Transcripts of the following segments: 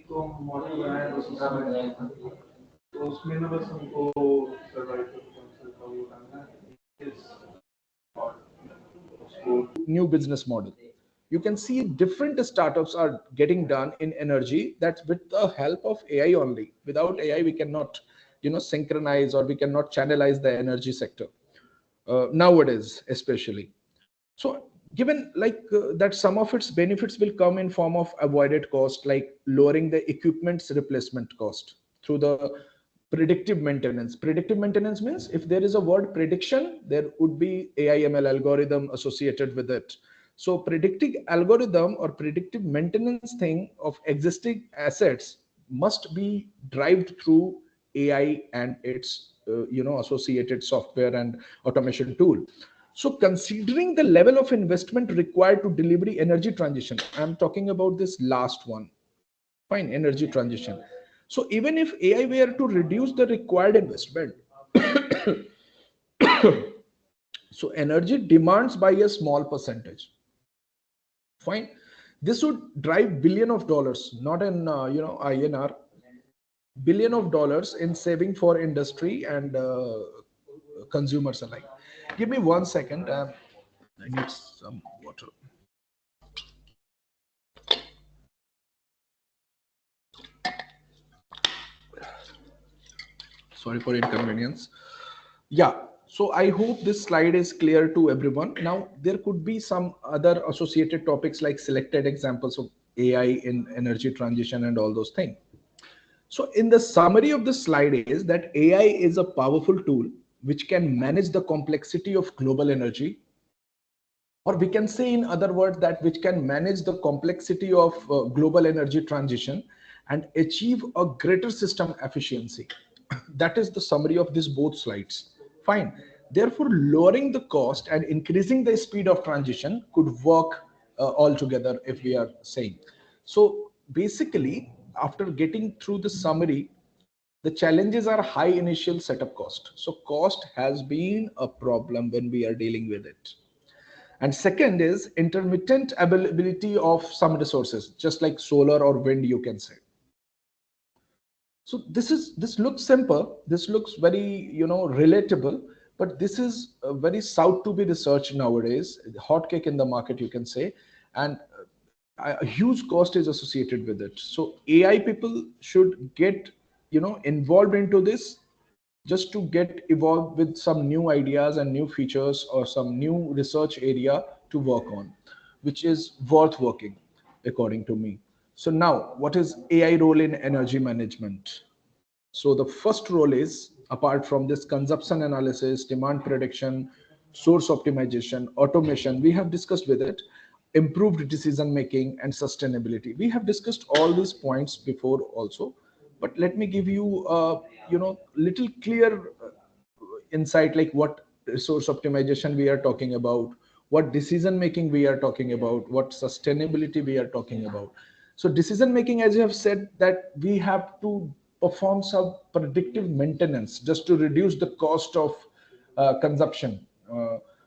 तो मॉडल बनाया तो उसमें तो उसमें ना बस हमको सर्वाइवल कॉन्सेप्ट का वो डालना है और new business model. You can see different startups are getting done in energy that with the help of AI only. Without AI, we cannot, synchronize or we cannot channelize the energy sector nowadays, especially. So, given that some of its benefits will come in form of avoided cost, like lowering the equipment's replacement cost through the predictive maintenance. Predictive maintenance means if there is a word prediction, there would be AI/ML algorithm associated with it. So predicting algorithm or predictive maintenance thing of existing assets must be derived through AI and its associated software and automation tool. So considering the level of investment required to deliver energy transition, I'm talking about this last one. Fine, energy transition. So even if AI were to reduce the required investment, so energy demands by a small percentage. Fine, this would drive billion of dollars, not in INR, billion of dollars in saving for industry and consumers alike. Give me 1 second. I need some water. Sorry for inconvenience. Yeah, so I hope this slide is clear to everyone. Now, there could be some other associated topics like selected examples of AI in energy transition and all those things. So in the summary of the slide is that AI is a powerful tool which can manage the complexity of global energy, or we can say in other words that which can manage the complexity of global energy transition and achieve a greater system efficiency. That is the summary of these both slides. Fine. Therefore, lowering the cost and increasing the speed of transition could work all together, if we are saying. So basically, after getting through the summary, the challenges are high initial setup cost. So cost has been a problem when we are dealing with it. And second is intermittent availability of some resources, just like solar or wind, you can say. So this looks simple, this looks very relatable, but this is very sought to be researched nowadays, hot cake in the market, you can say. And a huge cost is associated with it. So AI people should get involved into this, just to get evolved with some new ideas and new features or some new research area to work on, which is worth working according to me. So now, what is AI role in energy management? So the first role is, apart from this consumption analysis, demand prediction, source optimization, automation, we have discussed with it, improved decision making and sustainability. We have discussed all these points before also, but let me give you little clear insight, like what resource optimization we are talking about, what decision making we are talking about, what sustainability we are talking about. So decision making, as you have said, that we have to perform some predictive maintenance just to reduce the cost of consumption,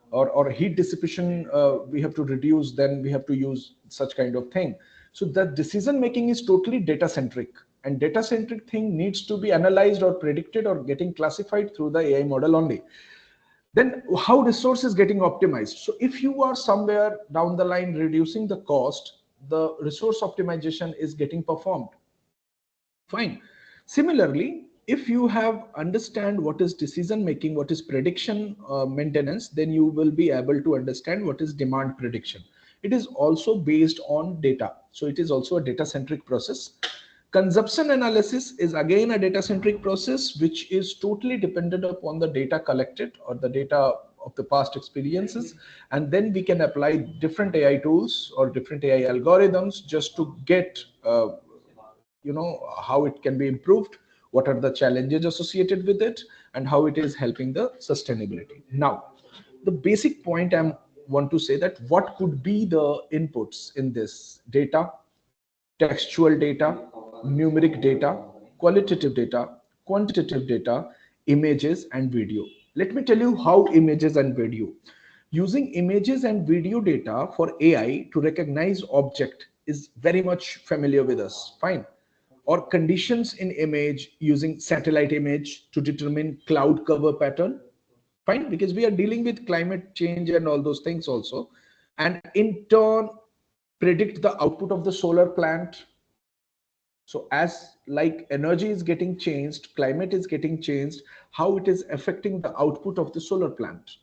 or heat dissipation we have to reduce, then we have to use such kind of thing. So that decision making is totally data centric, and data centric thing needs to be analyzed or predicted or getting classified through the AI model only. Then how resource is getting optimized? So if you are somewhere down the line reducing the cost, the resource optimization is getting performed. Fine. Similarly, if you have understand what is decision making, what is prediction maintenance, then you will be able to understand what is demand prediction. It is also based on data, so it is also a data centric process. Consumption analysis is again a data centric process, which is totally dependent upon the data collected or the data of the past experiences, and then we can apply different AI tools or different AI algorithms just to get how it can be improved, what are the challenges associated with it, and how it is helping the sustainability. Now, the basic point I want to say that what could be the inputs in this data: textual data, numeric data, qualitative data, quantitative data, images and video. Let me tell you how images and video. Using images and video data for AI to recognize object is very much familiar with us. Fine. or conditions in image using satellite image to determine cloud cover pattern. Fine, because we are dealing with climate change and all those things also, and in turn predict the output of the solar plant. So as like energy is getting changed, climate is getting changed, how it is affecting the output of the solar plant.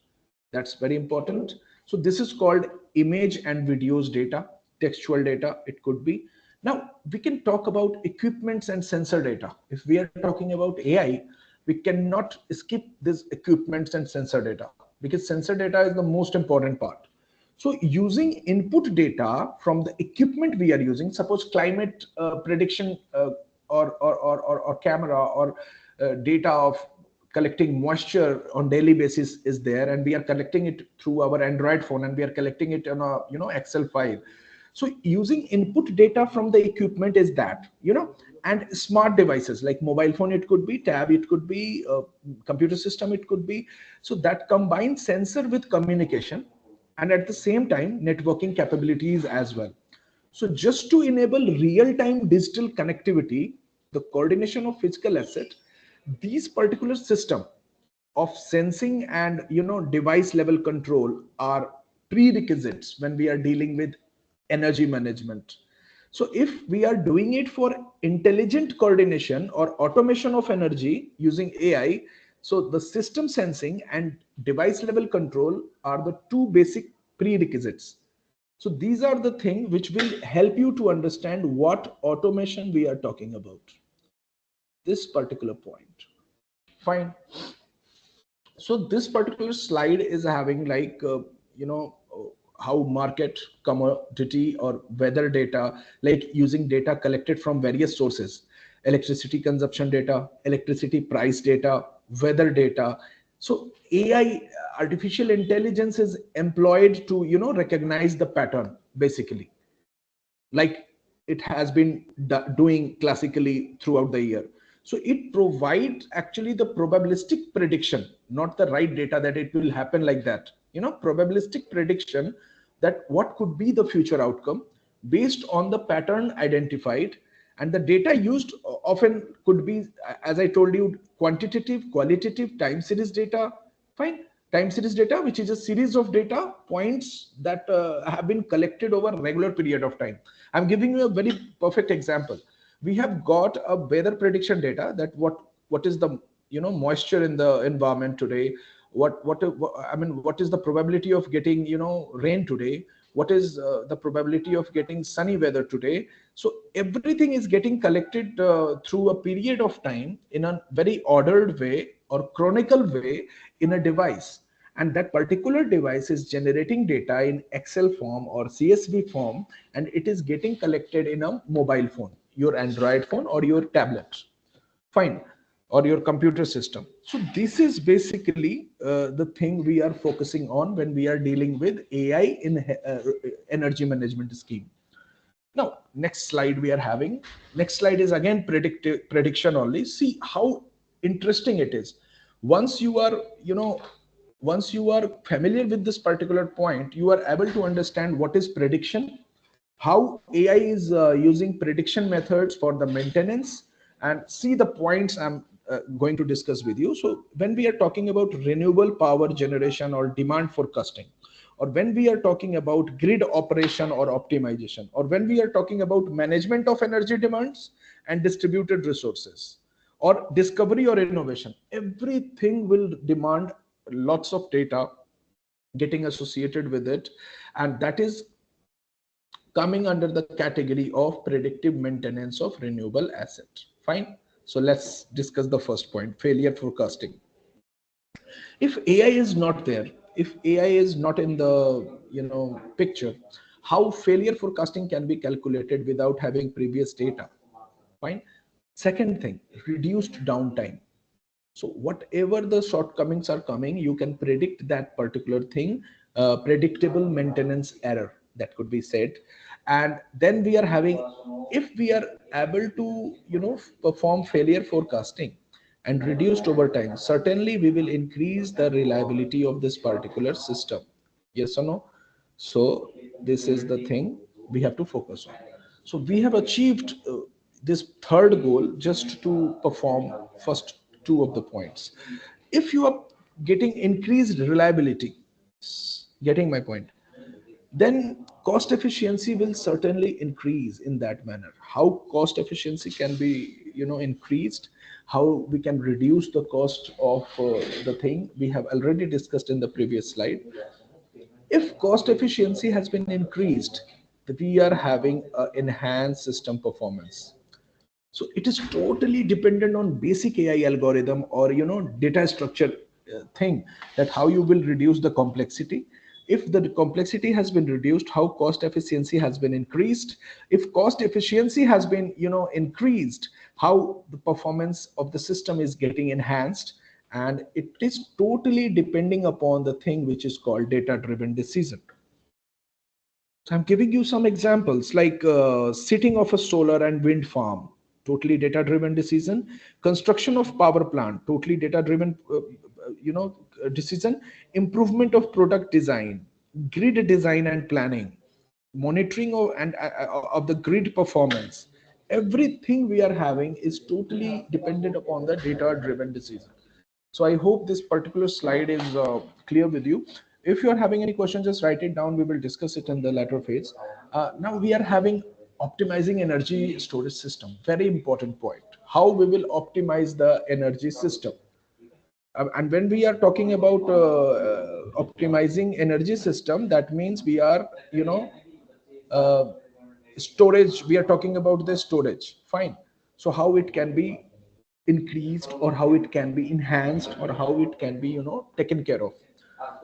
That's very important. So this is called image and videos data, textual data it could be. Now we can talk about equipments and sensor data. If we are talking about AI, we cannot skip this equipments and sensor data, because sensor data is the most important part. So using input data from the equipment we are using, suppose climate prediction or camera or data of collecting moisture on daily basis is there, and we are collecting it through our Android phone, and we are collecting it on a Excel file. So using input data from the equipment is that, and smart devices like mobile phone, it could be tab, it could be computer system, it could be. So that combines sensor with communication, and at the same time networking capabilities as well. So just to enable real-time digital connectivity, the coordination of physical asset, these particular system of sensing and device level control are prerequisites when we are dealing with energy management. So if we are doing it for intelligent coordination or automation of energy using AI, so the system sensing and device level control are the two basic prerequisites. So these are the things which will help you to understand what automation we are talking about. This particular point. Fine. So this particular slide is having like how market, commodity or weather data, like using data collected from various sources, electricity consumption data, electricity price data, weather data. So AI, artificial intelligence, is employed to recognize the pattern basically, like it has been doing classically throughout the year. So it provides actually the probabilistic prediction, not the right data that it will happen like that. Probabilistic prediction that what could be the future outcome based on the pattern identified. And the data used often could be, as I told you, quantitative, qualitative, time series data. Fine. Time series data, which is a series of data points that have been collected over a regular period of time. I'm giving you a very perfect example. We have got a weather prediction data that what is the moisture in the environment today, what is the probability of getting rain today, what is the probability of getting sunny weather today. So everything is getting collected through a period of time in a very ordered way or chronicle way in a device, and that particular device is generating data in Excel form or CSV form, and it is getting collected in a mobile phone, your Android phone or your tablet. Fine. Or your computer system. So this is basically the thing we are focusing on when we are dealing with AI in energy management scheme. Now next slide we are having, next slide is again predictive prediction only. See how interesting it is. Once you are once you are familiar with this particular point, you are able to understand what is prediction, how AI is using prediction methods for the maintenance, and see the points I'm going to discuss with you. So when we are talking about renewable power generation or demand forecasting, or when we are talking about grid operation or optimization, or when we are talking about management of energy demands and distributed resources, or discovery or innovation, everything will demand lots of data getting associated with it, and that is coming under the category of predictive maintenance of renewable asset. Fine. So let's discuss the first point, failure forecasting. If AI is not there, if AI is not in the picture, how failure forecasting can be calculated without having previous data? Fine. Second thing, reduced downtime. So whatever the shortcomings are coming, you can predict that particular thing, predictable maintenance error, that could be said. And then we are having, if we are able to perform failure forecasting and reduced over time, certainly we will increase the reliability of this particular system. Yes or no? So this is the thing we have to focus on. So we have achieved this third goal just to perform first two of the points. If you are getting increased reliability, getting my point, then cost efficiency will certainly increase in that manner. How cost efficiency can be, increased, how we can reduce the cost of the thing, we have already discussed in the previous slide. If cost efficiency has been increased, we are having an enhanced system performance. So it is totally dependent on basic AI algorithm or data structure thing, that how you will reduce the complexity. If the complexity has been reduced, how cost efficiency has been increased. If cost efficiency has been increased, how the performance of the system is getting enhanced. And it is totally depending upon the thing which is called data driven decision. So I'm giving you some examples like sitting of a solar and wind farm, totally data driven decision. Construction of power plant, totally data driven, decision. Improvement of product design, grid design and planning, monitoring of the grid performance. Everything we are having is totally dependent upon the data driven decision. So I hope this particular slide is clear with you. If you are having any questions, just write it down. We will discuss it in the later phase. Now we are having optimizing energy storage system. Very important point. How we will optimize the energy system. And when we are talking about optimizing energy system, that means we are, uh, storage. We are talking about the storage. Fine. So how it can be increased, or how it can be enhanced, or how it can be taken care of.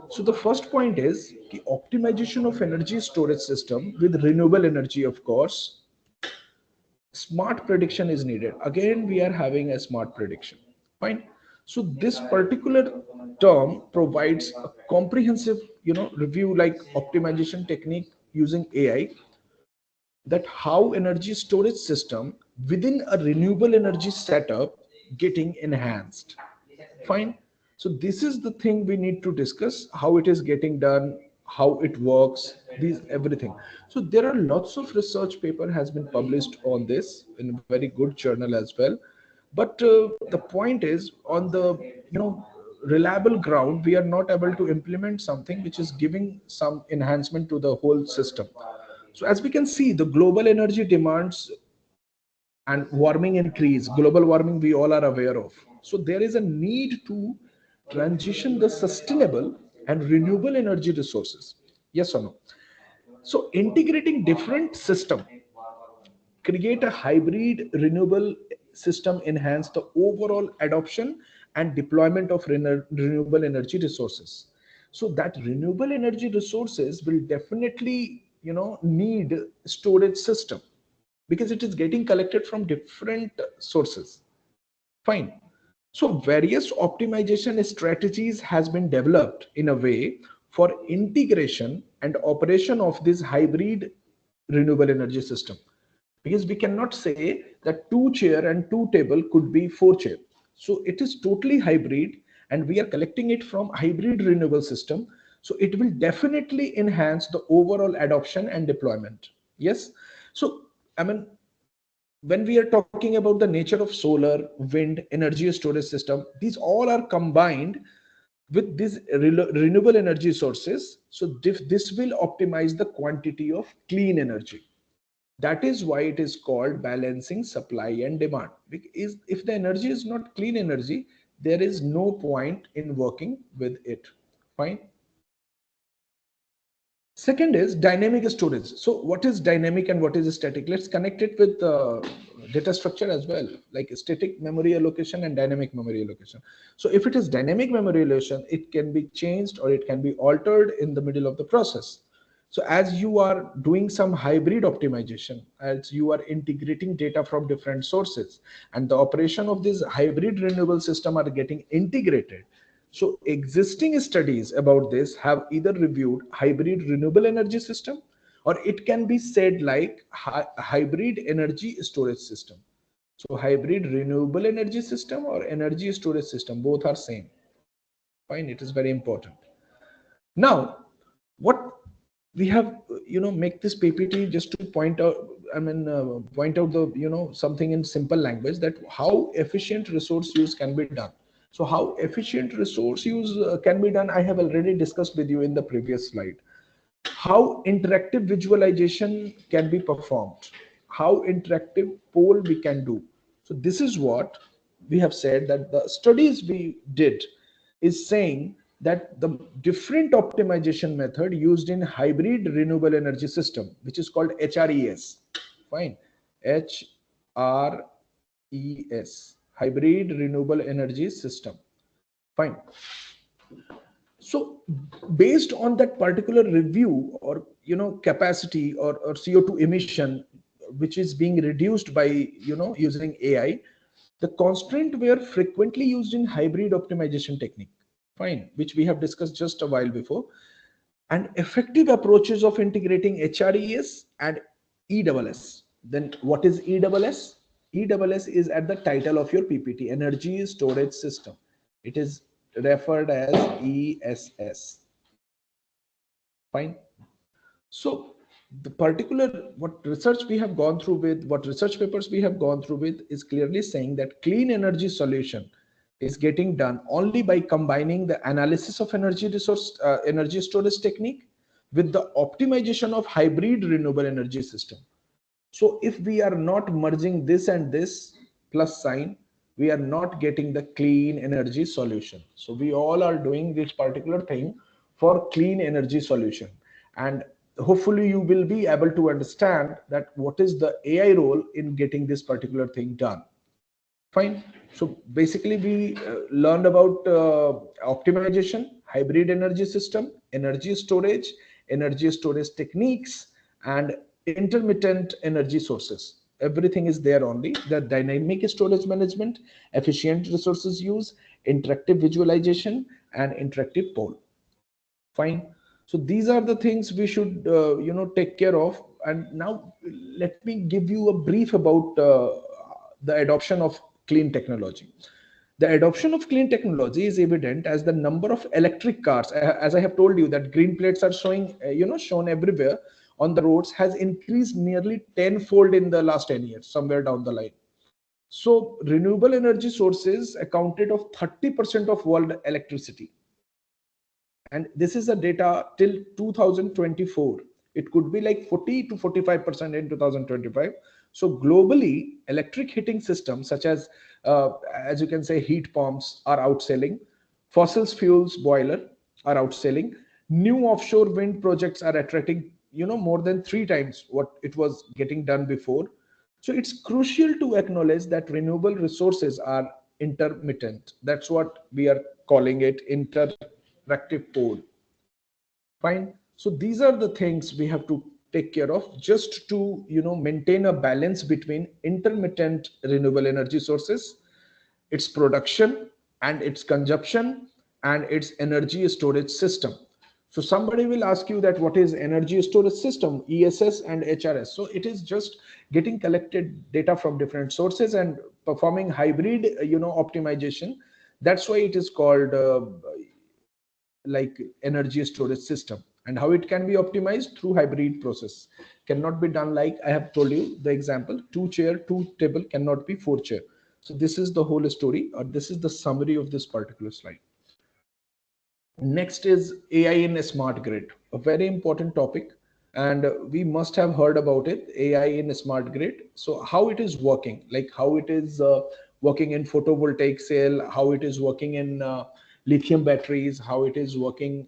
So the first point is the optimization of energy storage system with renewable energy. Of course, smart prediction is needed. Again, we are having a smart prediction. Fine. So this particular term provides a comprehensive review, like optimization technique using AI, that how energy storage system within a renewable energy setup getting enhanced. Fine. So this is the thing we need to discuss, how it is getting done, how it works, these everything. So there are lots of research paper has been published on this in a very good journal as well. But the point is, on the reliable ground, we are not able to implement something which is giving some enhancement to the whole system. So as we can see, the global energy demands and warming increase, global warming we all are aware of. So there is a need to transition the sustainable and renewable energy resources. Yes or no? So integrating different system, create a hybrid renewable system, enhance the overall adoption and deployment of renewable energy resources. So that renewable energy resources will definitely need storage system, because it is getting collected from different sources. Fine. So various optimization strategies has been developed in a way for integration and operation of this hybrid renewable energy system. Because we cannot say that two chair and two table could be four chair. So it is totally hybrid, and we are collecting it from hybrid renewable system. So it will definitely enhance the overall adoption and deployment. Yes. So I mean, when we are talking about the nature of solar, wind, energy storage system, these all are combined with these renewable energy sources. So this will optimize the quantity of clean energy. That is why it is called balancing supply and demand. Because if the energy is not clean energy, there is no point in working with it. Fine. Second is dynamic storage. So what is dynamic and what is static? Let's connect it with data structure as well, like static memory allocation and dynamic memory allocation. So if it is dynamic memory allocation, it can be changed or it can be altered in the middle of the process. So as you are doing some hybrid optimization, as you are integrating data from different sources, and the operation of this hybrid renewable system are getting integrated. So existing studies about this have either reviewed hybrid renewable energy system, or it can be said like hybrid energy storage system. So hybrid renewable energy system or energy storage system, both are same. Fine, it is very important. Now, what we have make this ppt just to point out, point out the something in simple language, that how efficient resource use can be done. So how efficient resource use can be done, I have already discussed with you in the previous slide. How interactive visualization can be performed, how interactive poll we can do. So this is what we have said, that the studies we did is saying that the different optimization method used in hybrid renewable energy system, which is called HRES. Fine. HRES, hybrid renewable energy system. Fine. So based on that particular review, or capacity, or CO2 emission, which is being reduced by using AI, the constraint were frequently used in hybrid optimization technique. Fine, which we have discussed just a while before. And effective approaches of integrating HRES and ESS. Then what is ESS? ESS is at the title of your PPT, Energy Storage System. It is referred as ESS. Fine. So the particular, what research we have gone through with, what research papers we have gone through with, is clearly saying that clean energy solution is getting done only by combining the analysis of energy resource, energy storage technique, with the optimization of hybrid renewable energy system. So if we are not merging this and this plus sign, we are not getting the clean energy solution. So we all are doing this particular thing for clean energy solution. And hopefully you will be able to understand that what is the AI role in getting this particular thing done. Fine. So basically we learned about optimization, hybrid energy system, energy storage techniques, and intermittent energy sources. Everything is there only. The dynamic storage management, efficient resources use, interactive visualization, and interactive poll. Fine. So these are the things we should take care of. And now let me give you a brief about the adoption of clean technology. The adoption of clean technology is evident as the number of electric cars, as I have told you, that green plates are showing, shown everywhere on the roads, has increased nearly tenfold in the last 10 years, somewhere down the line. So renewable energy sources accounted of 30% of world electricity. And this is the data till 2024. It could be like 40 to 45% in 2025. So globally, electric heating systems such as you can say, heat pumps are outselling, fossil fuels boiler are outselling, new offshore wind projects are attracting more than 3 times what it was getting done before. So it's crucial to acknowledge that renewable resources are intermittent. That's what we are calling it, interactive pole. Fine. So these are the things we have to take care of, just to maintain a balance between intermittent renewable energy sources, its production and its consumption, and its energy storage system. So somebody will ask you that what is energy storage system, ESS and HRS. So it is just getting collected data from different sources and performing hybrid optimization. That's why it is called like energy storage system. And how it can be optimized through hybrid process. Cannot be done like I have told you the example, 2 chair 2 table cannot be 4 chair. So this is the whole story, or this is the summary of this particular slide. Next is AI in a smart grid, a very important topic, and we must have heard about it, AI in a smart grid. So how it is working, like how it is working in photovoltaic cell, how it is working in lithium batteries, how it is working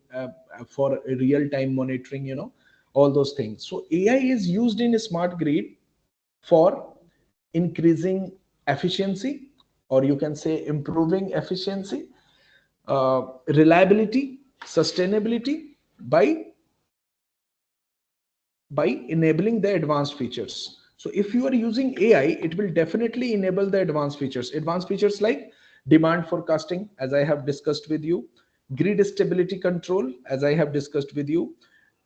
for real time monitoring, all those things. So AI is used in a smart grid for increasing efficiency, or you can say improving efficiency, reliability, sustainability, by enabling the advanced features. So if you are using AI, it will definitely enable the advanced features. Advanced features like demand forecasting, as I have discussed with you, grid stability control, as I have discussed with you,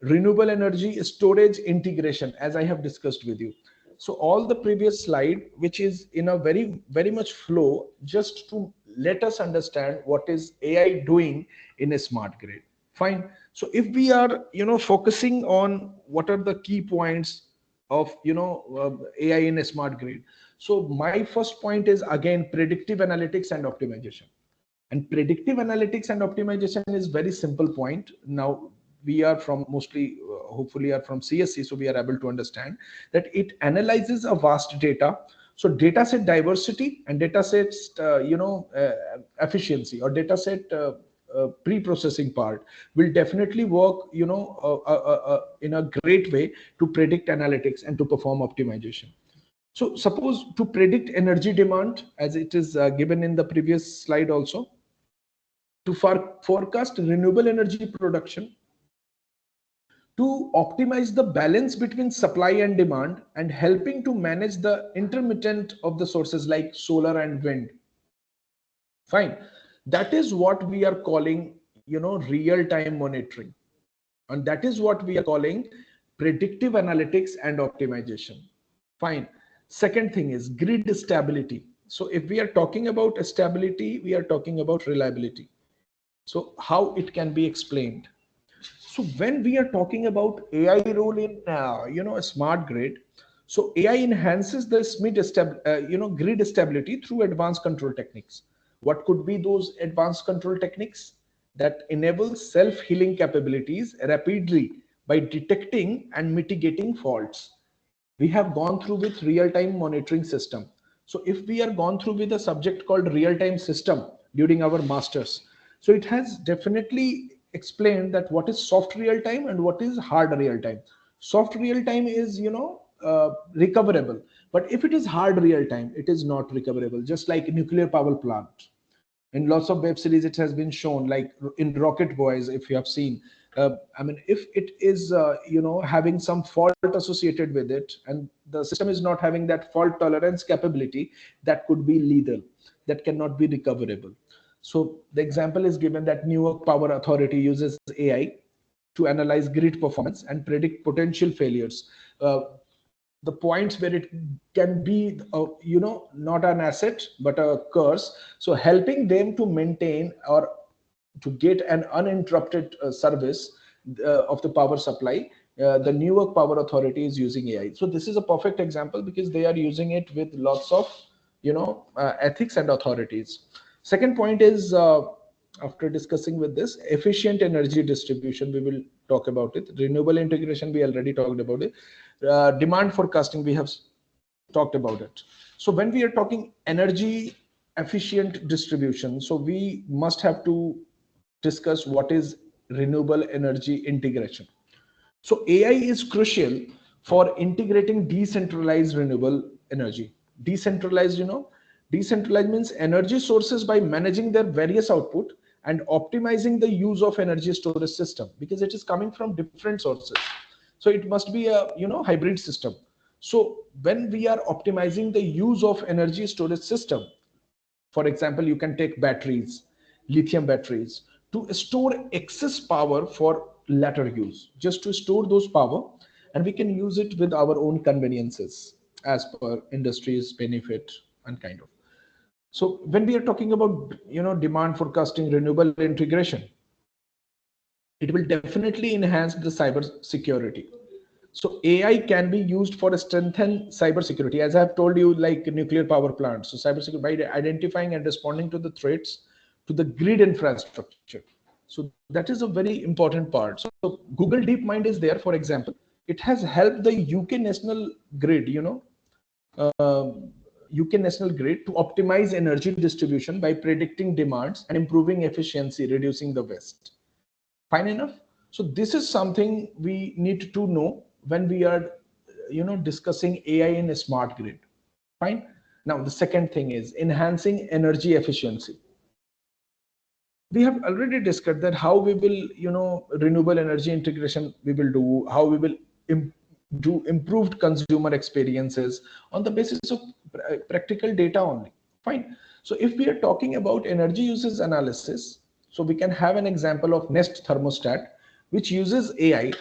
renewable energy storage integration, as I have discussed with you. So all the previous slide, which is in a very much flow, just to let us understand what is AI doing in a smart grid. Fine. So if we are, focusing on what are the key points of, AI in a smart grid. So my first point is again predictive analytics and optimization. And predictive analytics and optimization is very simple point. Now we are from mostly, hopefully are from CSC, so we are able to understand that it analyzes a vast data. So data set diversity and data sets, efficiency or data set pre-processing part will definitely work, in a great way to predict analytics and to perform optimization. So suppose to predict energy demand, as it is given in the previous slide also, to forecast renewable energy production, to optimize the balance between supply and demand, and helping to manage the intermittent of the sources like solar and wind. Fine. That is what we are calling, real time monitoring. And that is what we are calling predictive analytics and optimization. Fine. Second thing is grid stability. So if we are talking about stability, we are talking about reliability. So how it can be explained? So when we are talking about AI role in, a smart grid, so AI enhances the grid stability through advanced control techniques. What could be those advanced control techniques? That enable self-healing capabilities rapidly by detecting and mitigating faults. We have gone through with real-time monitoring system. So if we are gone through with a subject called real-time system during our masters, so it has definitely explained that what is soft real-time and what is hard real-time. Soft real-time is, recoverable, but if it is hard real-time, it is not recoverable, just like nuclear power plant. In lots of web series it has been shown, like in Rocket Boys, if you have seen, I mean, if it is, having some fault associated with it, and the system is not having that fault tolerance capability, that could be lethal, that cannot be recoverable. So the example is given that Newark Power Authority uses AI to analyze grid performance and predict potential failures, the points where it can be, not an asset but a curse, so helping them to maintain or to get an uninterrupted service of the power supply. The Newark Power Authority is using AI. So this is a perfect example because they are using it with lots of, ethics and authorities. Second point is, after discussing with this, efficient energy distribution, we will talk about it. Renewable integration, we already talked about it. Demand forecasting, we have talked about it. So when we are talking energy efficient distribution, so we must have to discuss what is renewable energy integration. So AI is crucial for integrating decentralized renewable energy. Decentralized, decentralized means energy sources by managing their various output and optimizing the use of energy storage system, because it is coming from different sources. So it must be a, hybrid system. So when we are optimizing the use of energy storage system, for example, you can take batteries, lithium batteries, to store excess power for later use, just to store those power, and we can use it with our own conveniences as per industry's benefit and kind of. So when we are talking about, demand forecasting, renewable integration, it will definitely enhance the cyber security. So AI can be used for strengthen cyber security, as I have told you, like nuclear power plants. So cyber security by identifying and responding to the threats to the grid infrastructure. So that is a very important part. So Google DeepMind is there, for example. It has helped the UK national grid, UK national grid to optimize energy distribution by predicting demands and improving efficiency, reducing the waste. Fine enough. So this is something we need to know when we are, discussing AI in a smart grid. Fine. Now the second thing is enhancing energy efficiency. We have already discussed that how we will, renewable energy integration we will do, how we will do improved consumer experiences on the basis of practical data only. Fine. So if we are talking about energy uses analysis, so we can have an example of Nest thermostat, which uses AI.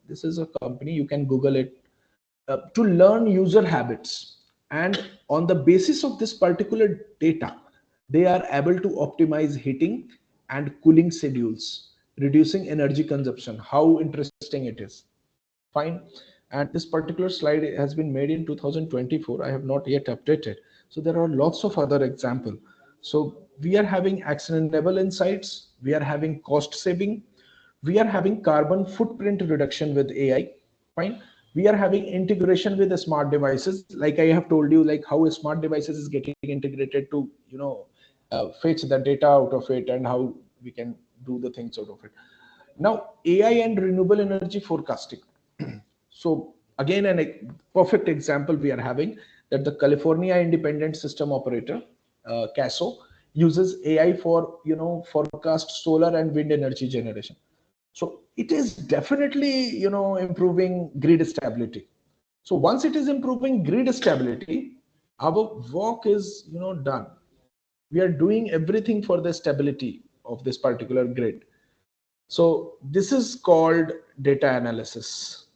This is a company, you can Google it, to learn user habits, and on the basis of this particular data, they are able to optimize heating and cooling schedules, reducing energy consumption. How interesting it is. Fine. And this particular slide has been made in 2024. I have not yet updated. So there are lots of other example. So we are having actionable insights. We are having cost saving. We are having carbon footprint reduction with AI. Fine. We are having integration with the smart devices. Like I have told you, like how a smart devices is getting integrated to, fetch the data out of it and how we can do the things out of it. Now, AI and renewable energy forecasting. So again, perfect example we are having that the California Independent System Operator, CASO, uses AI for forecast solar and wind energy generation. So it is definitely improving grid stability. So once it is improving grid stability, our work is done. We are doing everything for the stability of this particular grid. So this is called data analysis.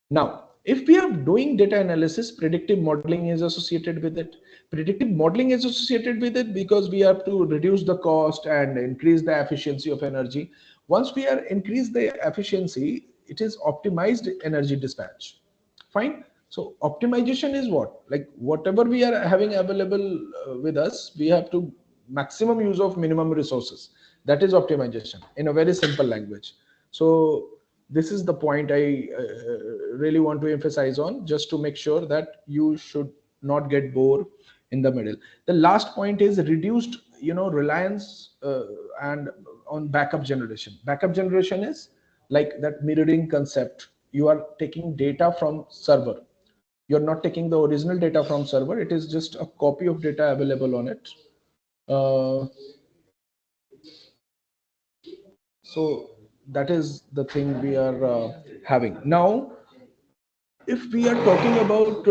Now, if we are doing data analysis, predictive modeling is associated with it. Predictive modeling is associated with it because we have to reduce the cost and increase the efficiency of energy. Once we are increase the efficiency, it is optimized energy dispatch. Fine. So optimization is what? Like whatever we are having available with us, we have to maximum use of minimum resources. That is optimization in a very simple language. So this is the point I really want to emphasize on, just to make sure that you should not get bored in the middle. The last point is reduced reliance and on backup generation. Backup generation is like that mirroring concept. You are taking data from server. You're not taking the original data from server. It is just a copy of data available on it. uh, so that is the thing we are having now. If we are talking about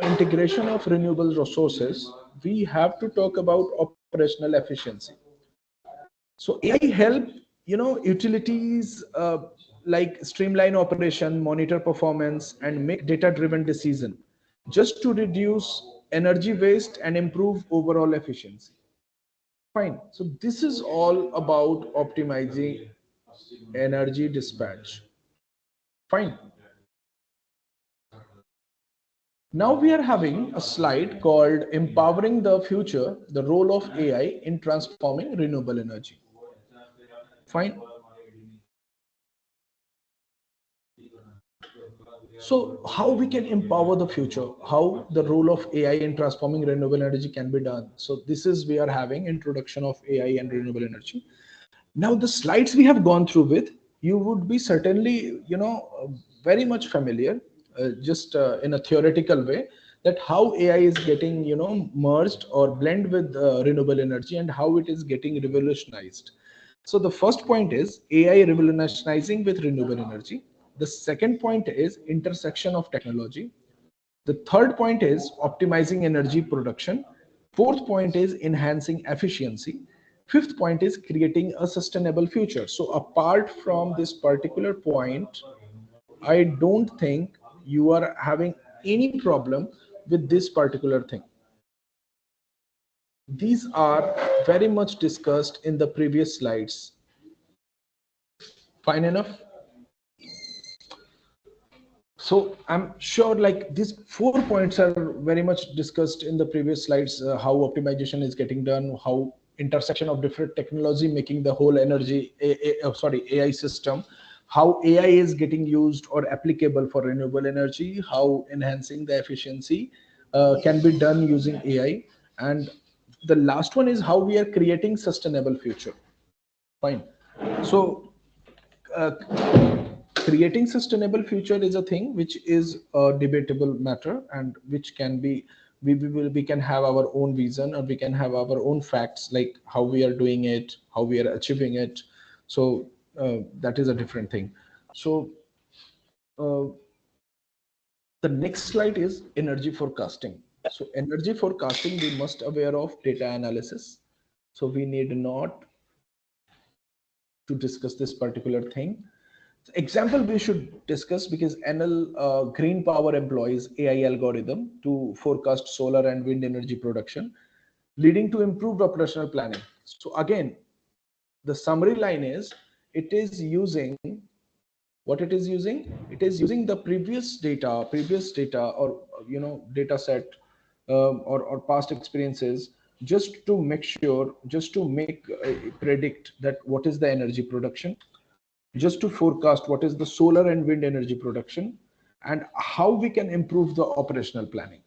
integration of renewable resources, we have to talk about operational efficiency. So AI help utilities like streamline operation, monitor performance, and make data driven decision, just to reduce energy waste and improve overall efficiency. Fine. So this is all about optimizing energy dispatch. Fine. Now we are having a slide called Empowering the Future, the Role of AI in Transforming Renewable Energy. Fine. So how we can empower the future, how the role of AI in transforming renewable energy can be done. So this is we are having introduction of AI and renewable energy. Now the slides we have gone through with, you would be certainly very much familiar, just in a theoretical way, that how AI is getting merged or blend with renewable energy and how it is getting revolutionized. So the first point is AI revolutionizing with renewable energy. The second point is intersection of technology. The third point is optimizing energy production. Fourth point is enhancing efficiency. Fifth point is creating a sustainable future. So apart from this particular point, I don't think you are having any problem with this particular thing. These are very much discussed in the previous slides. Fine enough? So I'm sure like these 4 points are very much discussed in the previous slides, how optimization is getting done, how intersection of different technology making the whole AI system, how AI is getting used or applicable for renewable energy, how enhancing the efficiency can be done using AI. And the last one is how we are creating sustainable future. Fine. So uh, creating sustainable future is a thing which is a debatable matter, and which can be we can have our own vision, or we can have our own facts, like how we are doing it, how we are achieving it. So that is a different thing. So uh, the next slide is energy forecasting. So energy forecasting, we must aware of data analysis. So we need not to discuss this particular thing. Example we should discuss, because NL Green Power employs AI algorithm to forecast solar and wind energy production, leading to improved operational planning. So again, the summary line is it is using what it is using the previous data, or data set, or past experiences, just to make sure, just to make predict that what is the energy production, just to forecast what is the solar and wind energy production, and how we can improve the operational planning.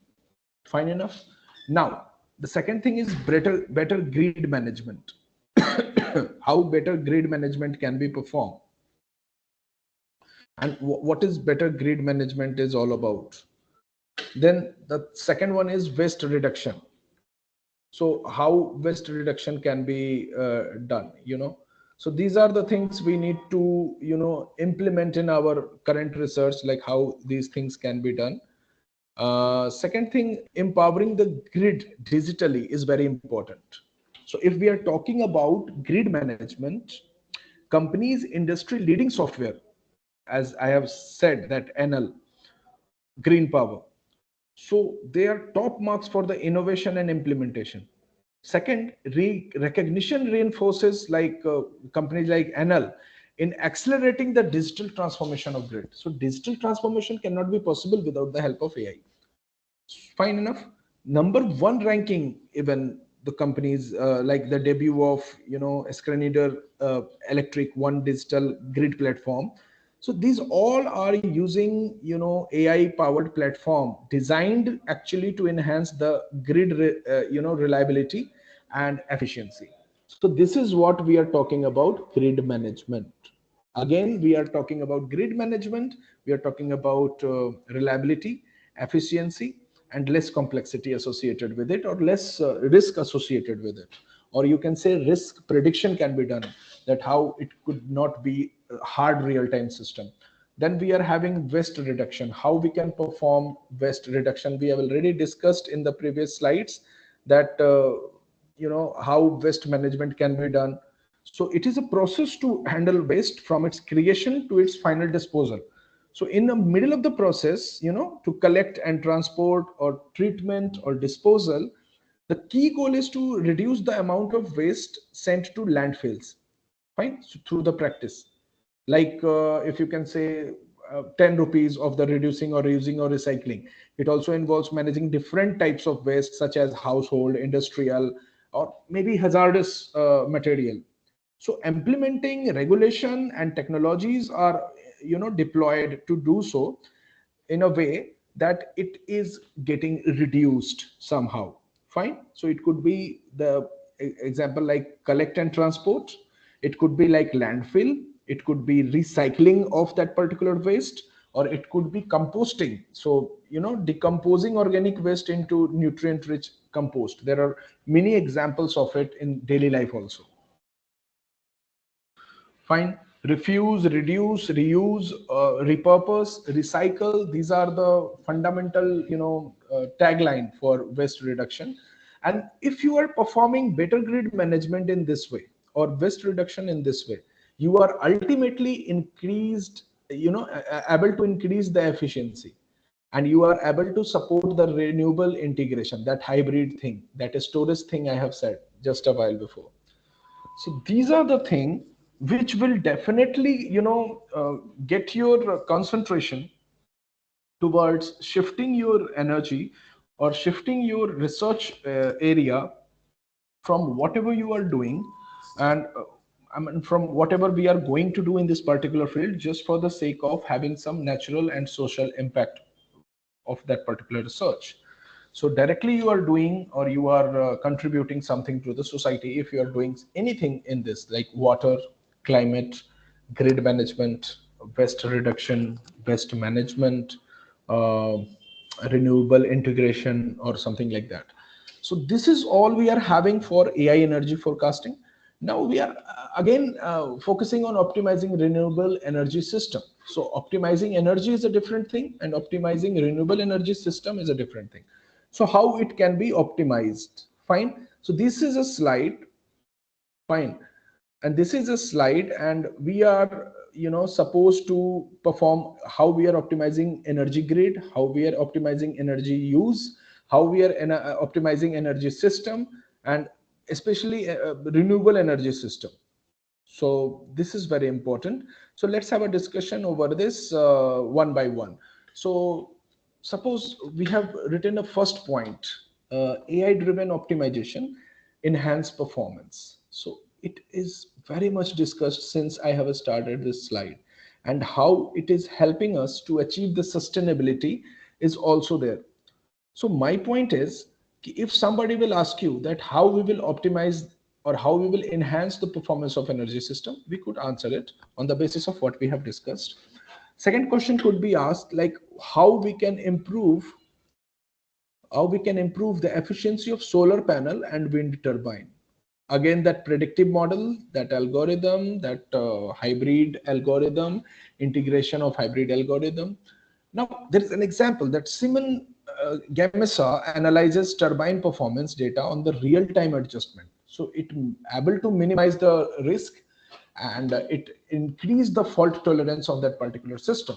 Fine enough. Now the second thing is better grid management. How better grid management can be performed, and what is better grid management is all about. Then the second one is waste reduction. So how waste reduction can be done, so these are the things we need to implement in our current research, like how these things can be done. Second thing, empowering the grid digitally is very important. So if we are talking about grid management, companies industry leading software, as I have said, that NL, green power, so they are top marks for the innovation and implementation. Second, recognition reinforces, like companies like NL, in accelerating the digital transformation of grid. So digital transformation cannot be possible without the help of AI. Fine enough. Number one ranking, even the companies, like the debut of Schneider Electric One digital grid platform. So these all are using AI powered platform designed actually to enhance the grid reliability and efficiency. So this is what we are talking about, grid management. Again, we are talking about grid management, we are talking about reliability, efficiency, and less complexity associated with it, or less risk associated with it. Or you can say risk prediction can be done, that how it could not be a hard real-time system. Then we are having waste reduction, how we can perform waste reduction. We have already discussed in the previous slides that how waste management can be done. So it is a process to handle waste from its creation to its final disposal. So in the middle of the process, to collect and transport or treatment or disposal, the key goal is to reduce the amount of waste sent to landfills. Fine. So through the practice, like if you can say 10 rupees of the reducing or reusing or recycling. It also involves managing different types of waste, such as household, industrial, or maybe hazardous material. So implementing regulation and technologies are deployed to do so in a way that it is getting reduced somehow. Fine. So it could be the example like collect and transport, it could be like landfill, it could be recycling of that particular waste, or it could be composting. So decomposing organic waste into nutrient rich compost. There are many examples of it in daily life also. Fine. Refuse, reduce, reuse, repurpose, recycle. These are the fundamental, tagline for waste reduction. And if you are performing better grid management in this way, or waste reduction in this way, you are ultimately increased, able to increase the efficiency, and you are able to support the renewable integration, that hybrid thing, that storage thing I have said just a while before. So these are the things which will definitely get your concentration towards shifting your energy, or shifting your research area from whatever you are doing, and I mean from whatever we are going to do in this particular field, just for the sake of having some natural and social impact of that particular research. So directly you are doing, or you are contributing something to the society if you are doing anything in this, like water, climate, grid management, waste reduction, waste management, uh, renewable integration, or something like that. So this is all we are having for AI energy forecasting. Now we are again focusing on optimizing renewable energy system. So optimizing energy is a different thing, and optimizing renewable energy system is a different thing. So how it can be optimized? Fine. So this is a slide. Fine. And this is a slide, and we are supposed to perform how we are optimizing energy grid, how we are optimizing energy use, how we are optimizing energy system, and especially renewable energy system. So this is very important. So let's have a discussion over this one by one. So suppose we have written a first point, AI driven optimization, enhance performance. So it is very much discussed since I have started this slide, and how it is helping us to achieve the sustainability is also there. So my point is, if somebody will ask you that how we will optimize or how we will enhance the performance of energy system, we could answer it on the basis of what we have discussed. Second question could be asked like how we can improve the efficiency of solar panel and wind turbine. Again, that predictive model, that algorithm, that hybrid algorithm, integration of hybrid algorithm. Now there is an example that Simon Gamesa analyzes turbine performance data on the real-time adjustment, so it able to minimize the risk, and it increase the fault tolerance of that particular system.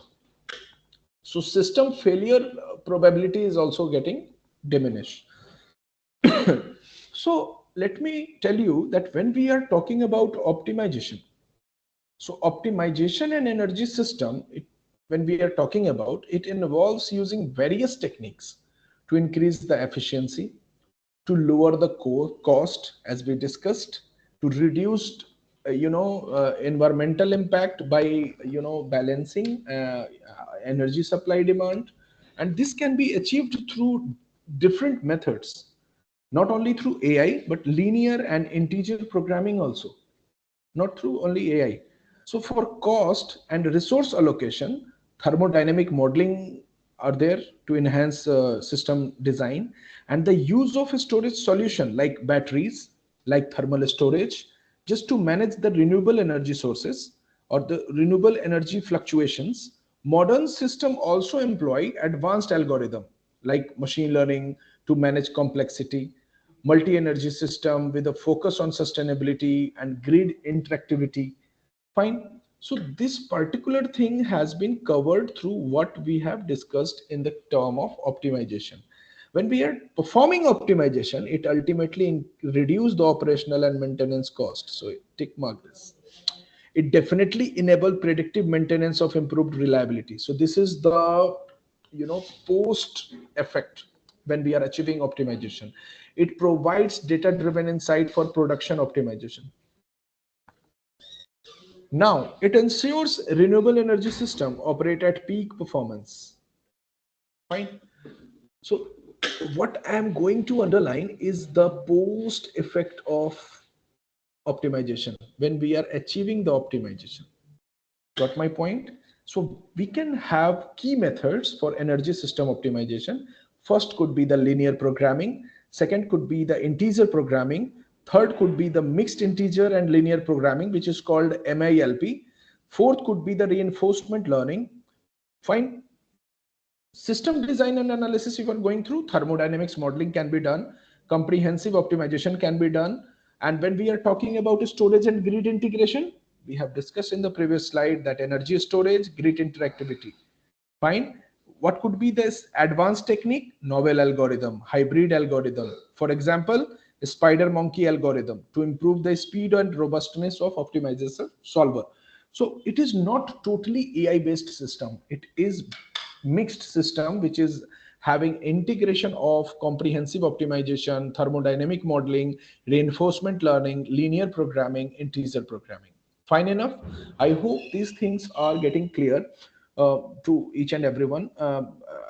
So system failure probability is also getting diminished. So let me tell you that when we are talking about optimization, so optimization and energy system, when we are talking about, it involves using various techniques to increase the efficiency, to lower the cost, as we discussed, to reduce environmental impact by balancing energy supply demand. And this can be achieved through different methods, not only through AI but linear and integer programming also, not through only AI. So for cost and resource allocation, thermodynamic modeling are there to enhance system design, and the use of a storage solution like batteries, like thermal storage, just to manage the renewable energy sources or the renewable energy fluctuations. Modern system also employ advanced algorithm like machine learning to manage complexity, multi-energy system with a focus on sustainability and grid interactivity. Fine. So this particular thing has been covered through what we have discussed in the term of optimization. When we are performing optimization, it ultimately reduce the operational and maintenance cost. So tick mark this. It definitely enable predictive maintenance of improved reliability. So this is the post effect when we are achieving optimization. It provides data driven insight for production optimization. Now it ensures renewable energy system operate at peak performance. Fine. So what I am going to underline is the post effect of optimization when we are achieving the optimization. Got my point? So we can have key methods for energy system optimization. First could be the linear programming. Second could be the integer programming. Third could be the mixed integer and linear programming, which is called MILP. Fourth could be the reinforcement learning. Fine. System design and analysis, if you are going through, thermodynamics modeling can be done, comprehensive optimization can be done. And when we are talking about storage and grid integration, we have discussed in the previous slide that energy storage, grid interactivity. Fine. What could be this advanced technique? Novel algorithm, hybrid algorithm. For example, spider monkey algorithm to improve the speed and robustness of optimization solver. So it is not totally AI based system. It is mixed system which is having integration of comprehensive optimization, thermodynamic modeling, reinforcement learning, linear programming, integer programming. Fine enough. I hope these things are getting clear to each and everyone.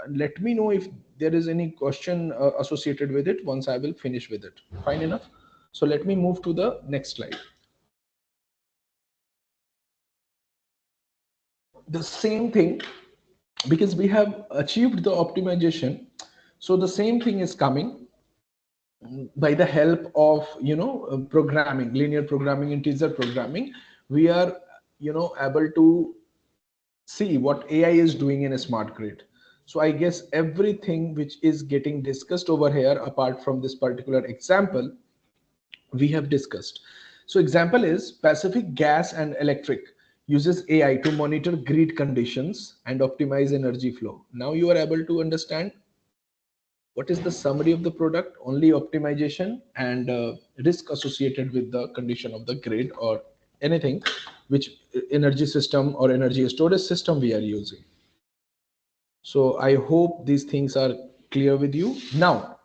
Let me know if there is any question associated with it once I will finish with it. Fine enough. So let me move to the next slide. The same thing, because we have achieved the optimization, so the same thing is coming by the help of programming, linear programming, integer programming. We are able to see what AI is doing in a smart grid. So I guess everything which is getting discussed over here, apart from this particular example, we have discussed. So example is Pacific Gas and Electric uses AI to monitor grid conditions and optimize energy flow. Now you are able to understand what is the summary of the product, only optimization and risk associated with the condition of the grid or anything which energy system or energy storage system we are using. So I hope these things are clear with you. Now,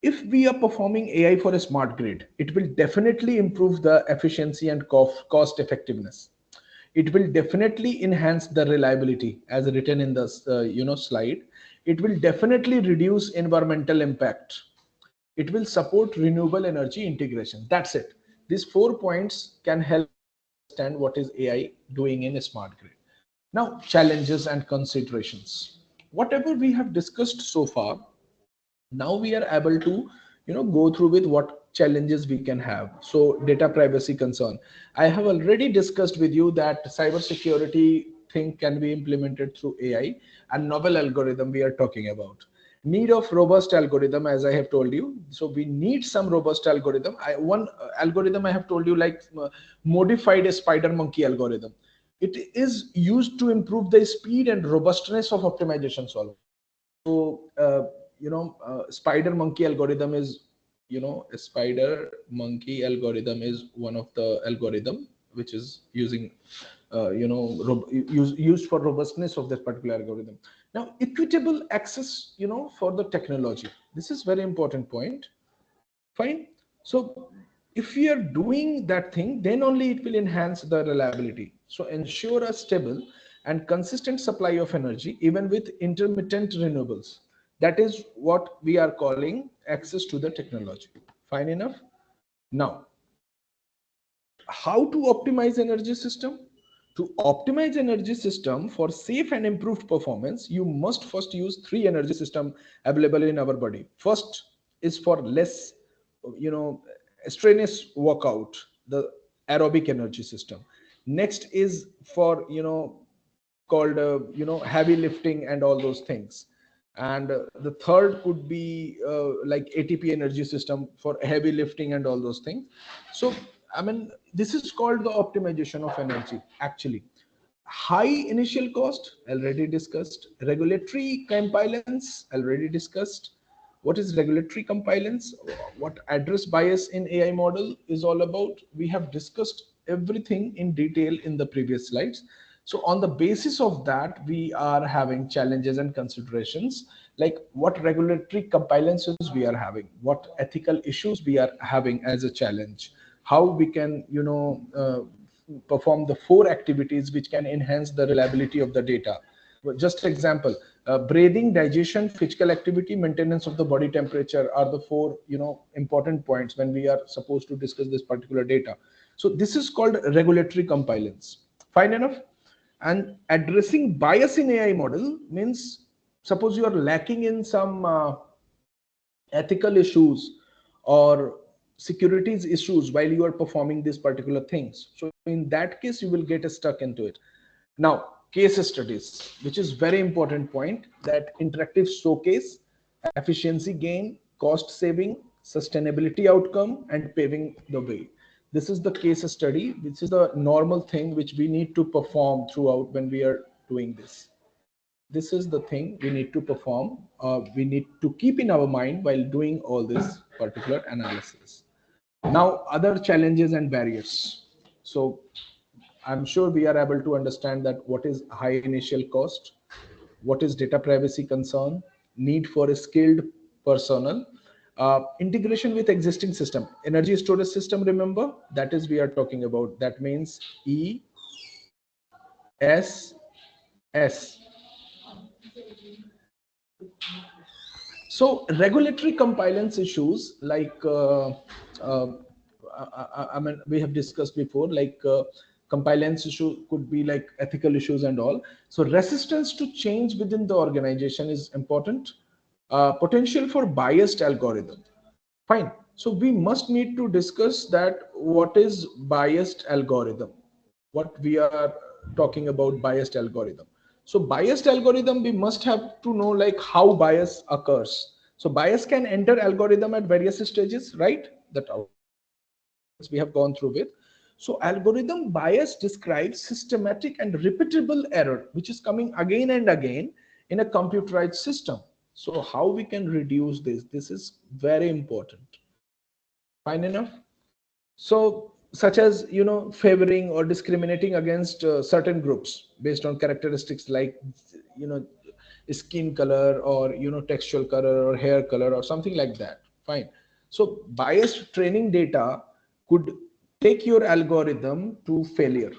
if we are performing AI for a smart grid, it will definitely improve the efficiency and cost effectiveness. It will definitely enhance the reliability as written in the slide. It will definitely reduce environmental impact. It will support renewable energy integration. That's it. These 4 points can help understand what is AI doing in a smart grid. Now, challenges and considerations. Whatever we have discussed so far, now we are able to go through with what challenges we can have. So data privacy concern, I have already discussed with you that cyber security thing can be implemented through AI, and novel algorithm we are talking about. Need of robust algorithm, as I have told you. So we need some robust algorithm. One algorithm I have told you, like modified spider monkey algorithm. It is used to improve the speed and robustness of optimization solver. So spider monkey algorithm is, a spider monkey algorithm is one of the algorithm which is using used for robustness of that particular algorithm. Now, equitable access, for the technology, this is very important point. Fine. So if we are doing that thing, then only it will enhance the reliability. So ensure a stable and consistent supply of energy, even with intermittent renewables. That is what we are calling access to the technology. Fine enough. Now, how to optimize energy system? To optimize energy system for safe and improved performance, you must first use three energy system available in our body. First is for less you know strenuous workout, the aerobic energy system. Next is for called heavy lifting and all those things. And the third could be like ATP energy system for heavy lifting and all those things. So I mean, this is called the optimization of energy actually. High initial cost, already discussed. Regulatory compliance, already discussed. What is regulatory compliance? What address bias in AI model is all about? We have discussed everything in detail in the previous slides. So on the basis of that, we are having challenges and considerations, like what regulatory compliances we are having, what ethical issues we are having as a challenge, how we can perform the four activities which can enhance the reliability of the data. Just example, breathing, digestion, physical activity, maintenance of the body temperature are the four important points when we are supposed to discuss this particular data. So this is called regulatory compliance. Fine enough. And addressing bias in AI model means, suppose you are lacking in some ethical issues or securities issues while you are performing these particular things. So in that case, you will get stuck into it. Now, case studies, which is very important point, that interactive showcase, efficiency gain, cost saving, sustainability outcome, and paving the way. This is the case study, which is the normal thing which we need to perform throughout when we are doing this. This is the thing we need to perform, we need to keep in our mind while doing all this particular analysis. Now, other challenges and barriers. So I'm sure we are able to understand that what is high initial cost, what is data privacy concern, need for a skilled personnel, integration with existing system, energy storage system, remember, that is we are talking about. That means ESS. So regulatory compliance issues, like I mean, we have discussed before, like compliance issue could be like ethical issues and all. So resistance to change within the organization is important. Potential for biased algorithm. Fine. So we must need to discuss that what is biased algorithm, what we are talking about biased algorithm. So biased algorithm, we must have to know like how bias occurs. So bias can enter algorithm at various stages, right? That we have gone through with. So algorithm bias describes systematic and repeatable error, which is coming again and again in a computerized system. So how we can reduce this? This is very important. Fine enough. So such as favoring or discriminating against certain groups based on characteristics like you know skin color or textual color or hair color or something like that. Fine. So biased training data could take your algorithm to failure.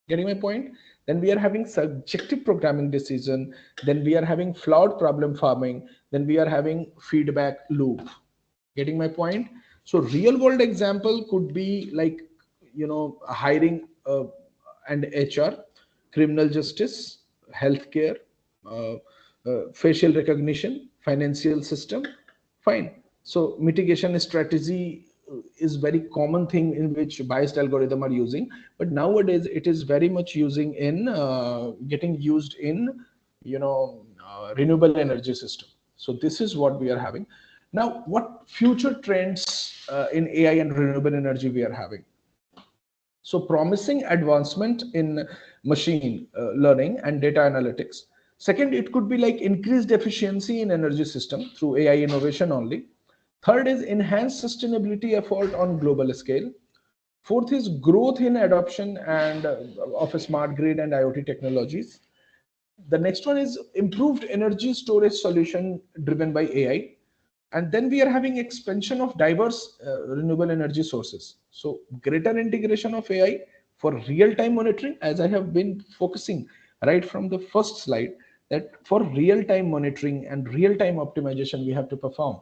Getting my point? Then we are having subjective programming decision, then we are having flawed problem farming, then we are having feedback loop. Getting my point? So real world example could be like hiring and HR, criminal justice, healthcare, uh, facial recognition, financial system. Fine. So mitigation strategy is very common thing in which biased algorithm are using, but nowadays it is very much using in getting used in renewable energy system. So this is what we are having. Now, what future trends in AI and renewable energy we are having? So promising advancement in machine learning and data analytics. Second, it could be like increased efficiency in energy system through AI innovation only. Third is enhanced sustainability effort on global scale. Fourth is growth in adoption and of a smart grid and IoT technologies. The next one is improved energy storage solution driven by AI. And then we are having expansion of diverse renewable energy sources. So greater integration of AI for real-time monitoring, as I have been focusing right from the first slide, that for real-time monitoring and real-time optimization we have to perform.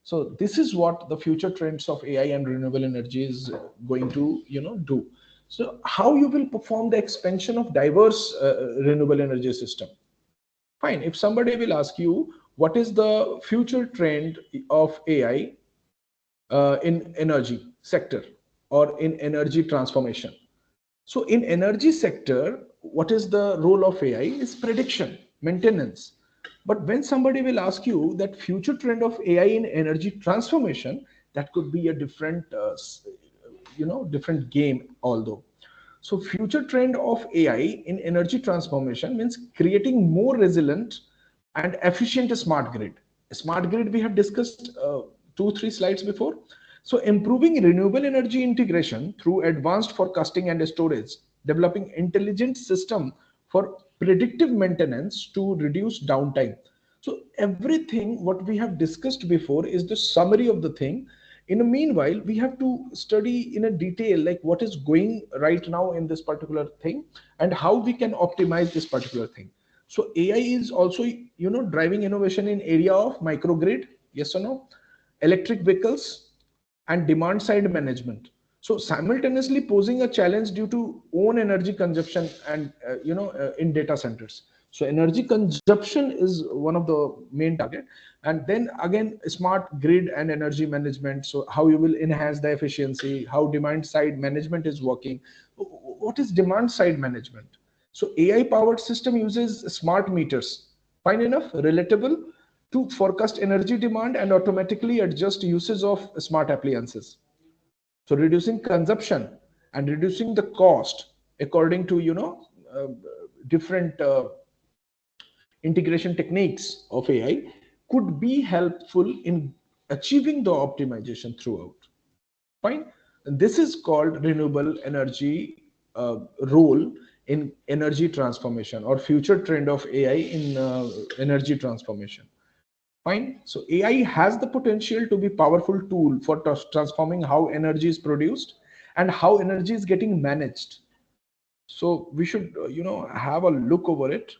So this is what the future trends of AI and renewable energy is going to do. So how you will perform the expansion of diverse renewable energy system? Fine. If somebody will ask you what is the future trend of AI in energy sector or in energy transformation? So in energy sector, what is the role of AI is prediction, maintenance. But when somebody will ask you that future trend of AI in energy transformation, that could be a different, different game. Although, so future trend of AI in energy transformation means creating more resilient and efficient smart grid. Smart grid we have discussed 2 3 slides before. So improving renewable energy integration through advanced forecasting and storage, developing intelligent system for predictive maintenance to reduce downtime. So everything what we have discussed before is the summary of the thing. In the meanwhile, we have to study in a detail like what is going right now in this particular thing and how we can optimize this particular thing. So AI is also driving innovation in area of microgrid, yes or no, electric vehicles, and demand side management. So simultaneously posing a challenge due to own energy consumption and in data centers. So energy consumption is one of the main target. And then again, smart grid and energy management. So how you will enhance the efficiency, how demand side management is working. What is demand side management? So AI powered system uses smart meters, fine enough, relatable, to forecast energy demand and automatically adjust uses of smart appliances. So reducing consumption and reducing the cost according to different integration techniques of AI could be helpful in achieving the optimization throughout. Fine. And this is called renewable energy role in energy transformation or future trend of AI in energy transformation. Fine. So AI has the potential to be powerful tool for transforming how energy is produced and how energy is getting managed. So we should, have a look over it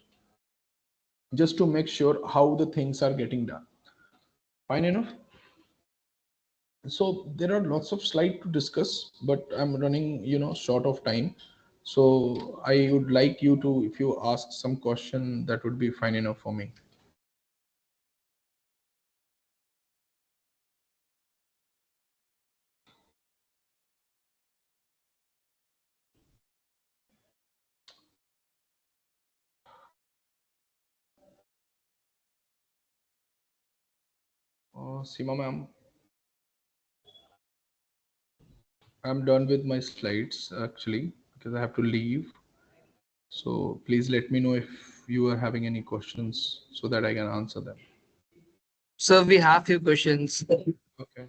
just to make sure how the things are getting done. Fine enough. So there are lots of slides to discuss, but I'm running, short of time. So I would like you to, if you ask some question, that would be fine enough for me. Seema ma'am, I'm done with my slides actually because I have to leave. So please let me know if you are having any questions so that I can answer them. So we have few questions. Okay.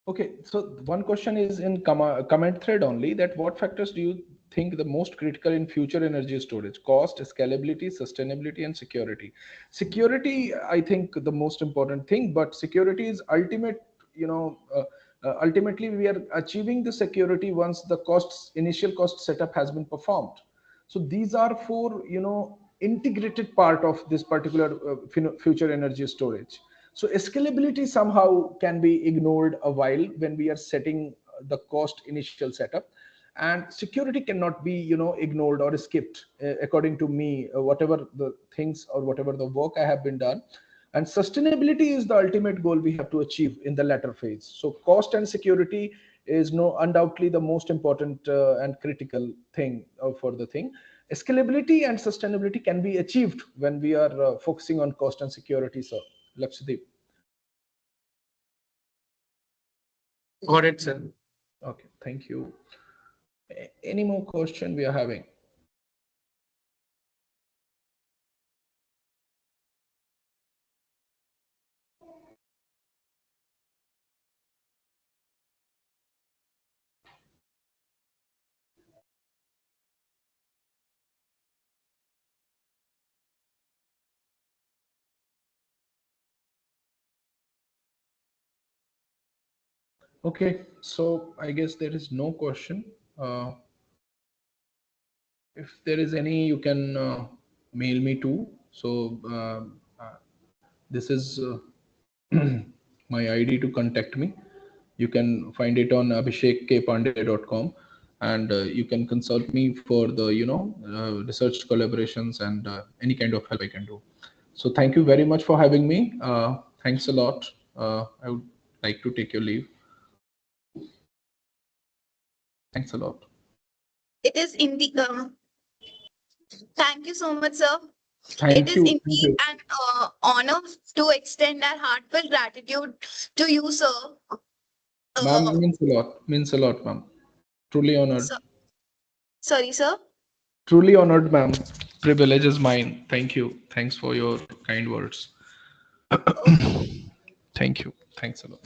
Okay, so one question is in comment thread only, that what factors do you think the most critical in future energy storage? Cost, scalability, sustainability, and security. Security, I think the most important thing, but security is ultimate, you know, ultimately we are achieving the security once the initial cost setup has been performed. So these are four, integrated part of this particular future energy storage. So scalability somehow can be ignored a while when we are setting the cost initial setup, and security cannot be, ignored or skipped, according to me, whatever the things or whatever the work I have been done. And sustainability is the ultimate goal we have to achieve in the latter phase. So cost and security is no undoubtedly the most important and critical thing for the thing. Scalability and sustainability can be achieved when we are focusing on cost and security. So Lakshdeep. Got it, sir. Okay, thank you. Any more question we are having? Okay, so I guess there is no question. Uh, if there is any, you can mail me too. So this is my ID to contact me. You can find it on abhishek.kpandey.com, and you can consult me for the research collaborations and any kind of help I can do. So thank you very much for having me. Thanks a lot. I would like to take your leave. Thanks a lot. It is indeed. Thank you so much, sir. It Thank is you. Thank indeed you. an honor to extend our heartfelt gratitude to you, sir. Ma'am, Uh, means a lot. Means a lot, ma'am. Truly honored. so, sorry, sir. Truly honored, ma'am. Privilege is mine. Thank you. Thanks for your kind words. Okay. Thank you. Thanks a lot.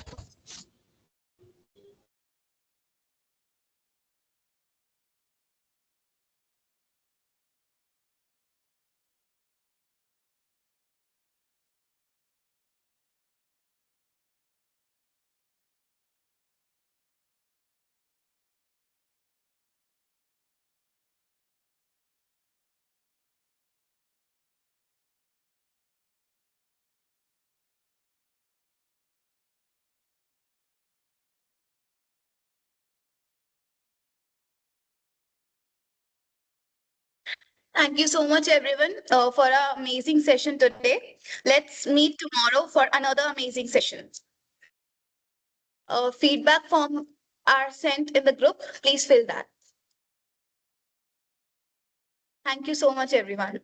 Thank you so much, everyone, for our amazing session today. Let's meet tomorrow for another amazing session. Feedback form are sent in the group. Please fill that. Thank you so much, everyone.